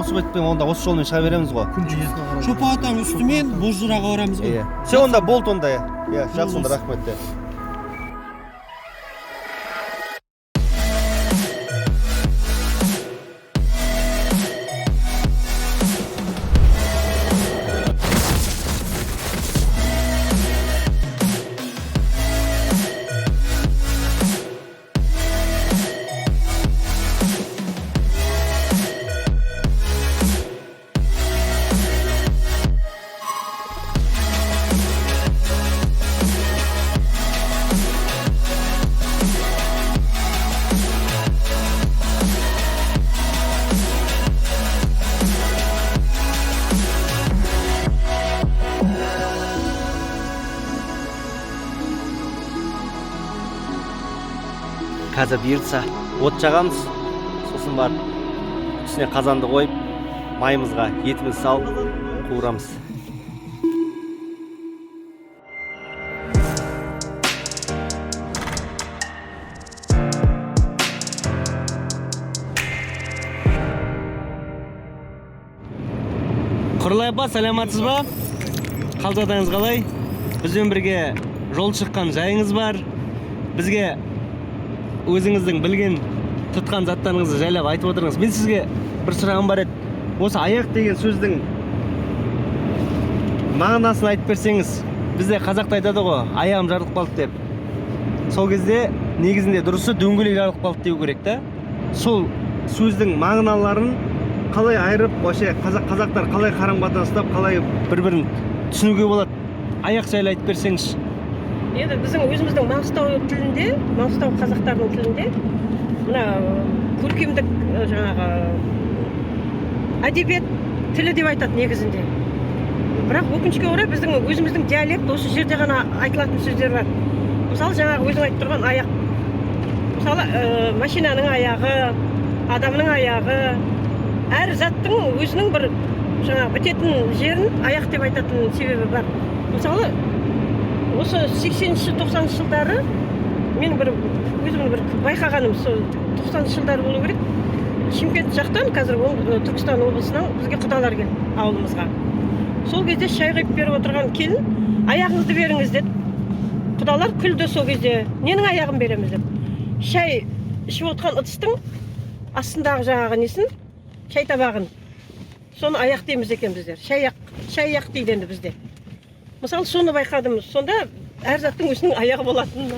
ауысып өтпей онда осы жолмен шыға береміз ғой. Шопан атаның үстімен Бозжыраға барамыз ғой. Иә. Все онда болт онда. Иә, жақсы онда рахмет. Қазір бұйыртса от жағамыз, сосын барып үстіне қазанды қойып, майымызға етімізді салып қуырамыз. Құрылай апа, сәлематсыз ба? Қалжатаңыз қалай? Бізбен бірге жол шыққан жайыңыз бар. Бізге өзіңіздің білген тұтқан заттарыңызды жайлап айтып отырыңыз. Мен сізге бір сұрағым бар еді. Осы аяқ деген сөздің мағынасын айтып берсеңіз. Бізде қазақта айтады ғой, аяғым жарылып қалды деп. Сол кезде негізінде дұрысы дөңгелек жарылып қалды деу керек та. Сол сөздің мағыналарын қалай айырып, вообще қазақтар қалай қарым-қатынас ұстап, қалай бір-бірін түсінуге болады? Аяқ жайлы айтып берсеңіз. Енді біздің өзіміздің Маңғыстау тілінде, Маңғыстау қазақтарының тілінде мына көркемдік жаңағы әдебиет тілі деп айтады негізінде. Бірақ өкінішке орай біздің өзіміздің диалект осы жерде ғана айтылатын сөздер бар. Мысалы жаңағы өзің айтып тұрған аяқ. Мысалы машинаның аяғы, адамның аяғы, әр заттың өзінің бір жаңағы бітетін жерін аяқ деп айтатын себебі бар. Мысалы осы 80-90 жылдары мен өзімнің бір байқағаным, сол 90 жылдары болу керек. Шымкент жақтан, қазір Түркістан облысынан бізге құдалар келді ауылымызға. Сол кезде шай құйып беріп отырған келін, аяғыңызды беріңіз деді. Құдалар күлді сол кезде. Ненің аяғын береміз деп. Шай ішіп отқан ыдыстың астындағы жаңағы несін, шай табағын. Соны аяқ дейміз екен біздер. Шай аяқ дейді енді бізде. Мысалы, соны байқадым. Сонда әр заттың өзінің аяғы болатынына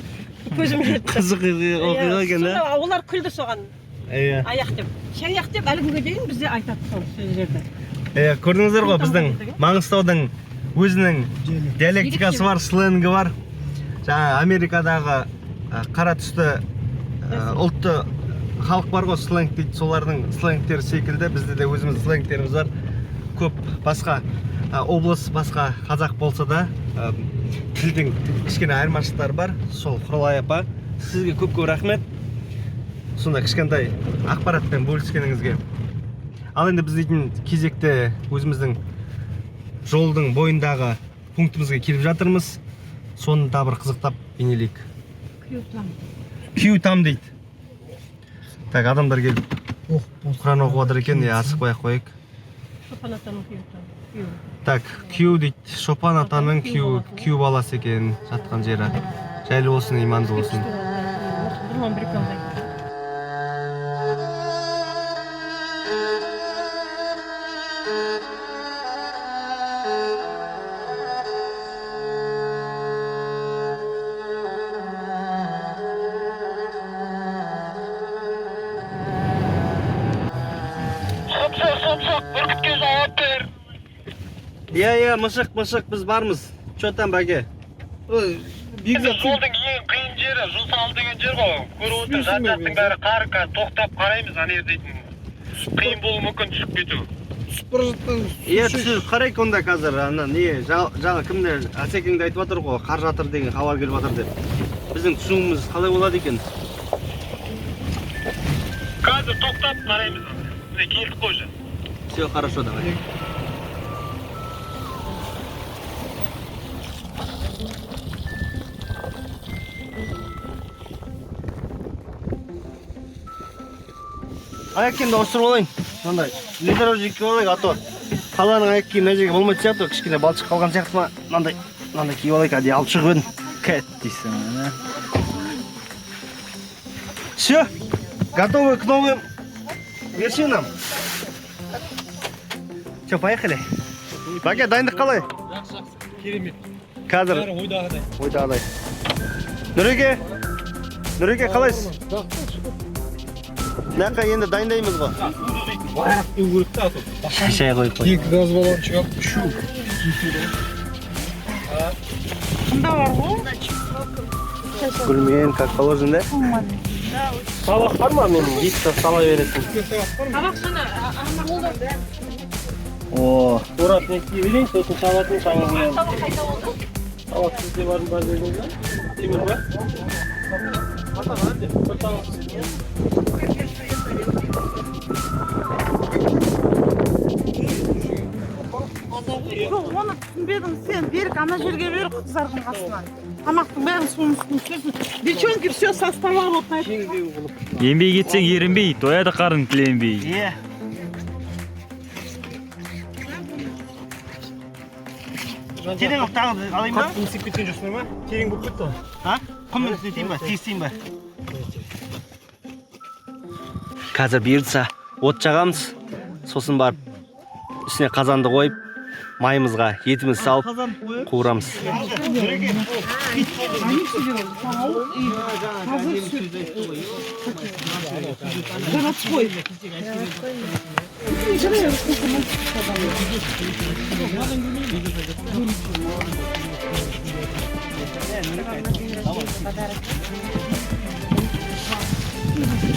көзім жетті. Қызық оқиға екен, да? Сонда олар күлді соған. Аяқ деп. Шай аяқ деп әлі күнге дейін бізде айтады сол сөздерді. Көрдіңіздер ғой, біздің Маңғыстаудың өзінің диалектикасы бар, сленгі бар. Жаңа Америкадағы қара түсті ұлтты халық бар ғой, сленг дейді. Солардың сленгтері секілді бізде де өзіміз сленгтеріміз бар. Көп басқа облыс, басқа қазақ болса да тілдің кішкене айырмашылықтары бар. Сол Құралай апа, сізге көп-көп рахмет. Сонда кішкентай ақпаратпен бөліскеніңізге. Ал енді біз дейтін кезекте өзіміздің жолдың бойындағы пунктімізге келіп жатырмыз. Соны да бір қызықтап бейнелейік. Кью-там дейді. Так, адамдар келіп Құран оқып жатыр екен, асықпай ақ қояйық. Шопан атаның кью. Так, кью дейді. Шопан атаның кью баласы екен жатқан жері. Жайлы болсын, иманды болсын. Бүркітке жауап бер. Иә, мышық, біз бармыз. Чотан бәке. Жолдың ең қиын жері, Жусал деген жер ғой. Көріп отыр, жан-жақтың бәрі қар, тоқтап қараймыз, ана ер дейтін. Қиын болу мүмкін түсіп кету. Түсіп бара жатқан. Иә, түсіп қарайық онда қазір. Жаңа кімде Асекеңді айтып жатыр ғой, қар жатыр деген хабар келіп жатыр деп. Біздің түсуіміз қалай болады екен? Қазір тоқтап қараймыз. Біз келдік қой же. Все хорошо, давай. Аяқ кемді ауыстырып олайын. мындай ледорожникке алайық, а то қаланың аяқ киім мына жерге болмайтын сияқты, кішкене балшық қалған сияқты ма, мынандай киіп алайық, әдейі алып шығып едім. Кәт дейсің, а? Все, готовы к новым вершинам. Че, поехали? Бәке, дайындық қалай? Жақсы. Керемет. Қазір ойдағыдай. Нүреге қалайсыз? Мына енді дайындаймыз ғой. Шай қойып қой. 2 газ баллон шығып, шу. Қында бар ғой? Гүлмен, как положено, да? Сабақ бар ма? Мен етті сала бересің. Сабақ соны О, орап не киіп елейін, сосын сабақтың шаңын қоямын. Сабақ сізде бар жеріңіз ба? Темір ба? Оны түсінбедім, сен берік ана жерге бер қыздардың қасына. Тамақтың бәрін соның үстіне түсірсін. Девчонки все составлар отнайды. Еңбек етсең ерінбей, тояды қарын тіленбей. Терең қылып тағы алайын ба? Қатты есеп кеткен жоқсыңдар ма? Терең болып кетті ғой. Құммен істетейін ба? Тегістейін ба? Қазір бұйыртса от жағамыз, сосын барып үстіне қазанды қойып, майымызға етіміз салып қуырамыз.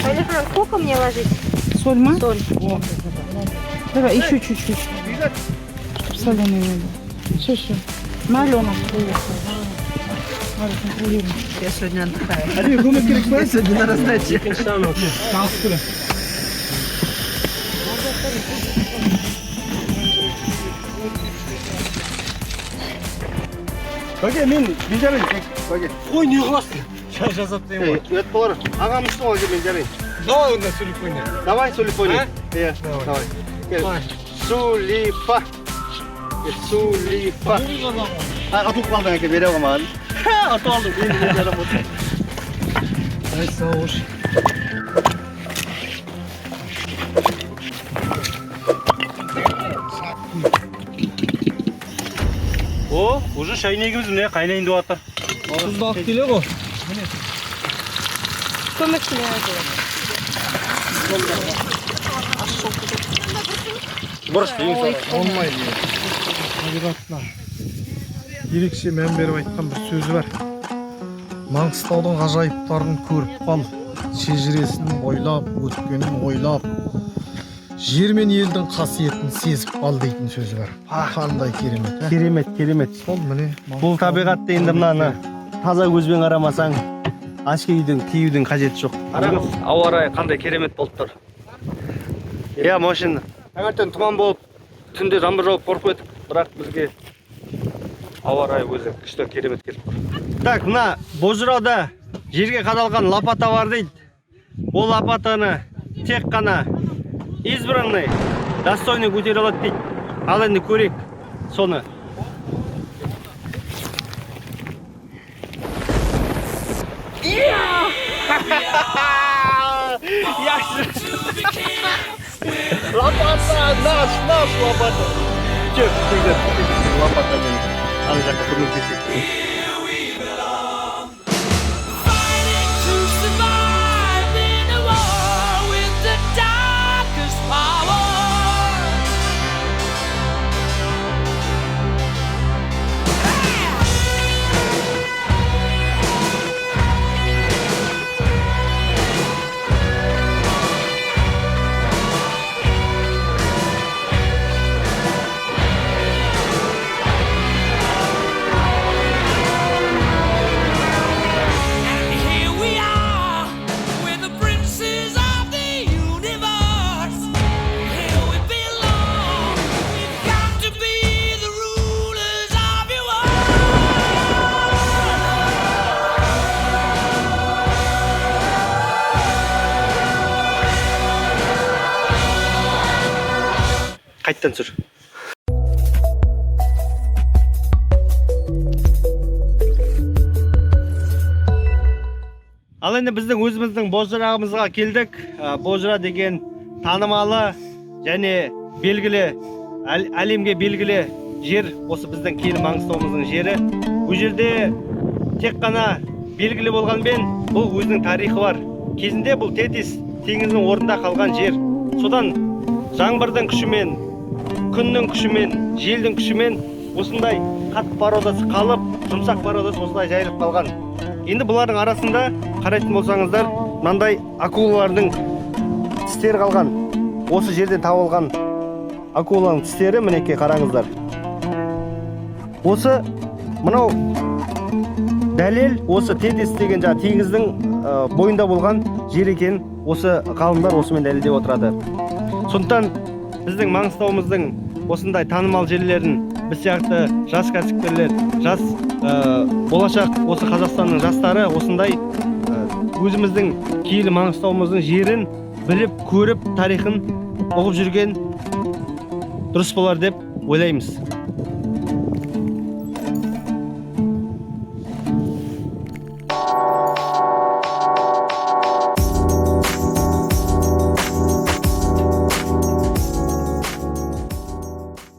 Алихан, сколько мне ложить? Соль ма? Соль. Давай, еще чуть-чуть. Чтоб соленый было. Все. Малена. Я сегодня отдыхаю. Я сегодня на раздаче. Бәке, мен жарайын. Бәке. Ой, не қыласың? Шай жазады деймін ғой. Өт болар. Ағамыздың ғой мен жарайын. Давай онда сөйлеп қойын. Давай сөйлеп қойын. Иә, давай. Сулипа. Сулипа. Атып қалдың әке, бере қоймаған. Атып алдым. Енді жарам отыр. Ай, сауыш. О, уже шайнегіміз міне қайнайын деп жатыр. Тұзды алып келе ғой. Көмекшілер Бұрыш дейін сара. Olmaydı. Табиғатына ерекше мән беріп айтқан бір сөзі бар. Маңғыстаудың ғажайыптарын көріп қал, шежіресін ойлап, өткенін ойлап, жер мен елдің қасиетін сезіп қал дейтін сөзі бар. Қандай керемет, ә? Керемет. Сол міне. Бұл табиғат енді мынаны таза көзбен қарамасаң, аш киюдің қажеті жоқ. Ауа райы қандай керемет болып тұр. Иә, машина. Таңертең тұман болып, түнде жаңбыр жауып қорқып едік, бірақ бізге ауа райы өзі күшті керемет келіп тұр. Так, мына Бозжырауда жерге қадалған лопата бар дейді. Ол лопатаны тек қана избранный, достойный көтере алады дейді. Ал енді көрейік соны. Лопата, наш лопата. Чек, лопатамен ана жаққа көмектесейік. қайттан түсір. Ал енді біздің өзіміздің Бозжырағымызға келдік. Бозжыра деген танымалы және белгілі, әлемге белгілі жер, осы біздің киелі Маңғыстауымыздың жері. Бұл жерде тек қана белгілі болғанмен, бұл өзінің тарихы бар. Кезінде бұл Тетис теңізінің орнында қалған жер. Содан жаңбырдың күшімен, күннің күшімен, желдің күшімен осындай қатты породасы қалып, жұмсақ породасы осылай жайылып қалған. Енді бұлардың арасында қарайтын болсаңыздар, мынандай акулалардың тістері қалған. Осы жерден табылған акуланың тістері, мінекей қараңыздар. Осы мынау дәлел, осы Тетис деген теңіздің бойында болған жер екен. Осы ғалымдар осымен дәлелдеп отырады. Сондықтан біздің Маңғыстауымыздың осындай танымал жерлерін біз сияқты жас кәсіпкерлер, жас болашақ осы Қазақстанның жастары осындай өзіміздің киелі Маңғыстауымыздың жерін біліп, көріп, тарихын оқып жүрген дұрыс болар деп ойлаймыз.